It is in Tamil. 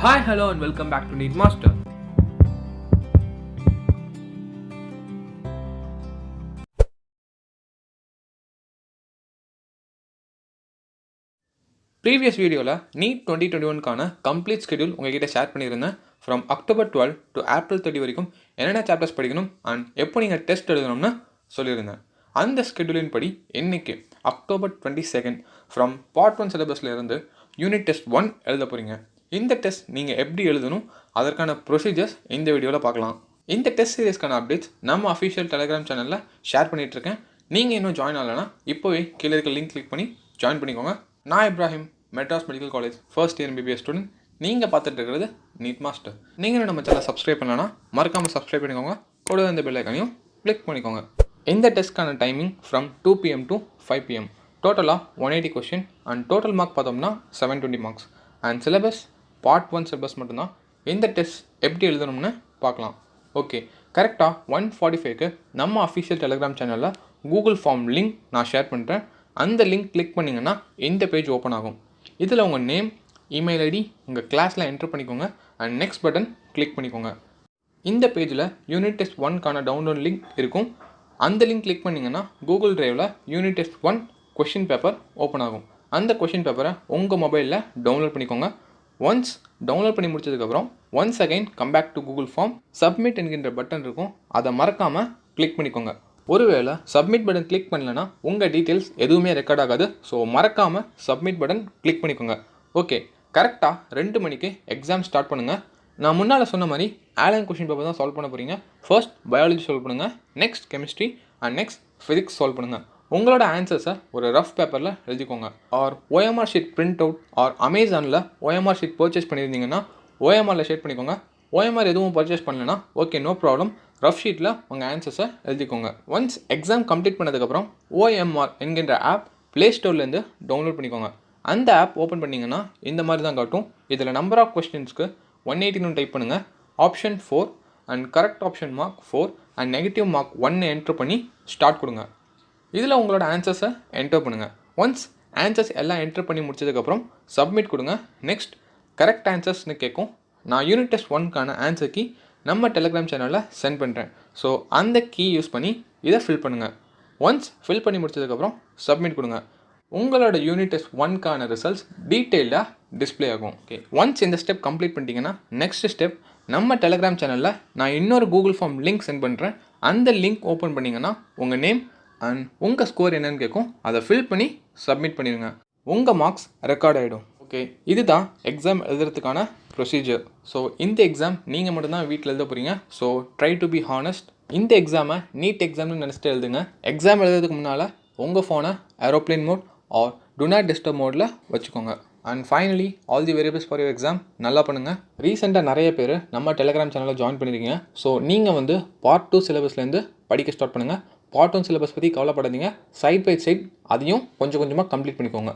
Hi, hello and welcome back to NEET Master. Previous video la NEET 2021 கான complete schedule உங்ககிட்ட ஷேர் பண்ணியிருந்தேன். From October 12 to April 30 வரைக்கும் என்னென்ன சாப்டர்ஸ் படிக்கணும் and எப்போ நீங்கள் டெஸ்ட் எழுதணும்னு சொல்லியிருந்தேன். அந்த ஸ்கெடியூலின் படி இன்னைக்கு October 22 from Part 1 சிலபஸ்ல இருந்து யூனிட் டெஸ்ட் 1 எழுத போகிறீங்க. இந்த டெஸ்ட் நீங்கள் எப்படி எழுதணும் அதற்கான ப்ரொசீஜர்ஸ் இந்த வீடியோவில் பார்க்கலாம். இந்த டெஸ்ட் சீரீஸ்க்கான அப்டேட்ஸ் நம்ம அஃபிஷியல் டெலிகிராம் சேனலில் ஷேர் பண்ணிகிட்ருக்கேன். நீங்கள் இன்னும் ஜாயின் ஆகலைன்னா இப்போவே கீழே இருக்க லிங்க் கிளிக் பண்ணி ஜாயின் பண்ணிக்கோங்க. நான் Ibrahim, Madras medical college first year MBBS student. நீங்கள் பார்த்துட்டு இருக்கிறது NEET மாஸ்டர். நீங்கள் நம்ம சேனலை சப்ஸ்கிரைப் பண்ணலன்னா மறக்காமல் சப்ஸ்கிரைப் பண்ணிக்கோங்க. கூட இந்த பெல் ஐக்கானையும் கிளிக் பண்ணிக்கோங்க. இந்த டெஸ்ட்க்கான timing from 2 PM to 5 PM. டோட்டலாக 180 கொஷின் அண்ட் டோட்டல் மார்க் பார்த்தோம்னா 720 marks. And syllabus Part 1 syllabus மட்டும்தான். இந்த டெஸ்ட் எப்படி எழுதணும்னு பார்க்கலாம். ஓகே, கரெக்டாக 1:45க்கு நம்ம அஃபிஷியல் டெலிகிராம் சேனலில் கூகுள் ஃபார்ம் லிங்க் நான் ஷேர் பண்ணுறேன். அந்த லிங்க் கிளிக் பண்ணிங்கன்னா இந்த பேஜ் ஓப்பன் ஆகும். இதில் உங்கள் நேம், இமெயில் ஐடி உங்கள் கிளாஸில் என்ட்ரு பண்ணிக்கோங்க அண்ட் நெக்ஸ்ட் பட்டன் கிளிக் பண்ணிக்கோங்க. இந்த பேஜில் யூனிட் டெஸ்ட் 1க்கான டவுன்லோட் லிங்க் இருக்கும். அந்த லிங்க் கிளிக் பண்ணிங்கன்னா கூகுள் ட்ரைவில் unit test 1 question paper open ஆகும். அந்த கொஷின் பேப்பரை உங்கள் மொபைலில் டவுன்லோட் பண்ணிக்கோங்க. ஒன்ஸ் டவுன்லோட் பண்ணி முடிச்சதுக்கப்புறம் once again come back to Google form, submit என்கின்ற பட்டன் இருக்கும். அதை மறக்காமல் கிளிக் பண்ணிக்கோங்க. ஒருவேளை சப்மிட் பட்டன் கிளிக் பண்ணலன்னா உங்கள் டீட்டெயில்ஸ் எதுவுமே ரெக்கார்ட் ஆகாது. ஸோ மறக்காமல் சப்மிட் பட்டன் கிளிக் பண்ணிக்கோங்க. ஓகே, கரெக்டாக 2 மணிக்கு எக்ஸாம் ஸ்டார்ட் பண்ணுங்கள். நான் முன்னால் சொன்ன மாதிரி ஆலன் கொஷின் பேப்பர் தான் சால்வ் பண்ண போகிறீங்க. ஃபர்ஸ்ட் பயாலஜி சால்வ் பண்ணுங்கள், next chemistry and next physics solve பண்ணுங்கள். உங்களோட ஆன்சர்ஸை ஒரு ரஃப் பேப்பரில் எழுதிக்கோங்க. R OMR sheet print out R அமேசானில் OMR ஷீட் பர்ச்சேஸ் பண்ணியிருந்தீங்கன்னா OMRல ஷேர் பண்ணிக்கோங்க. OMR எதுவும் பர்ச்சேஸ் பண்ணலன்னா ஓகே, நோ ப்ராப்ளம், ரஃப் ஷீட்டில் உங்கள் ஆன்சர்ஸை எழுதிக்கோங்க. ஒன்ஸ் எக்ஸாம் கம்ப்ளீட் பண்ணதுக்கப்புறம் OMR என்கின்ற ஆப் ப்ளே ஸ்டோர்லேருந்து டவுன்லோட் பண்ணிக்கோங்க. அந்த ஆப் ஓப்பன் பண்ணிங்கன்னா இந்த மாதிரி தான் காட்டும். இதில் நம்பர் ஆஃப் கொஸ்டின்ஸ்க்கு 180 டைப் பண்ணுங்கள். Option 4 and correct option mark 4 and negative mark 1 enter பண்ணி ஸ்டார்ட் கொடுங்க. இதில் உங்களோட ஆன்சர்ஸை என்டர் பண்ணுங்கள். ஒன்ஸ் ஆன்சர்ஸ் எல்லாம் என்டர் பண்ணி முடிச்சதுக்கப்புறம் சப்மிட் கொடுங்க. நெக்ஸ்ட் கரெக்ட் ஆன்சர்ஸ்னு கேட்கும். நான் யூனிட் டெஸ்ட் 1க்கான ஆன்சர் கீ நம்ம டெலிகிராம் சேனலில் சென்ட் பண்ணுறேன். ஸோ அந்த கீ யூஸ் பண்ணி இதை ஃபில் பண்ணுங்கள். ஒன்ஸ் ஃபில் பண்ணி முடிச்சதுக்கப்புறம் சப்மிட் கொடுங்க. உங்களோட யூனிட் டெஸ்ட் 1க்கான ரிசல்ட்ஸ் டீட்டெயிலாக டிஸ்பிளே ஆகும். ஓகே, ஒன்ஸ் இந்த ஸ்டெப் கம்ப்ளீட் பண்ணிட்டீங்கன்னா நெக்ஸ்ட் ஸ்டெப் நம்ம டெலிகிராம் சேனலில் நான் இன்னொரு கூகுள் ஃபார்ம் லிங்க் சென்ட் பண்ணுறேன். அந்த லிங்க் ஓப்பன் பண்ணிங்கன்னா உங்கள் நேம் அண்ட் உங்கள் ஸ்கோர் என்னன்னு கேட்கும். அதை ஃபில் பண்ணி சப்மிட் பண்ணிடுங்க. உங்கள் மார்க்ஸ் ரெக்கார்ட் ஆகிடும். ஓகே, இதுதான் எக்ஸாம் எழுதுறதுக்கான ப்ரொசீஜர். ஸோ இந்த எக்ஸாம் நீங்கள் மட்டும்தான் வீட்டில் எழுத போகிறீங்க. So try to be honest. இந்த எக்ஸாமை நீட் எக்ஸாம்னு நினச்சிட்டு எழுதுங்க. எக்ஸாம் எழுதுறதுக்கு முன்னால் உங்கள் ஃபோனை aeroplane mode or do not disturb மோடில் வச்சுக்கோங்க. And finally all the very best for your exam. நல்லா பண்ணுங்கள். ரீசெண்டாக நிறைய பேர் நம்ம டெலிகிராம் சேனலில் ஜாயின் பண்ணியிருக்கீங்க. ஸோ நீங்கள் Part 2 சிலபஸ்லேருந்து படிக்க ஸ்டார்ட் பண்ணுங்கள். Part 1 சிலபஸ் பற்றி கவலைப்படாதீங்க. சைட் பை சைட் அதையும் கொஞ்சம் கொஞ்சமாக கம்ப்ளீட் பண்ணிக்கோங்க.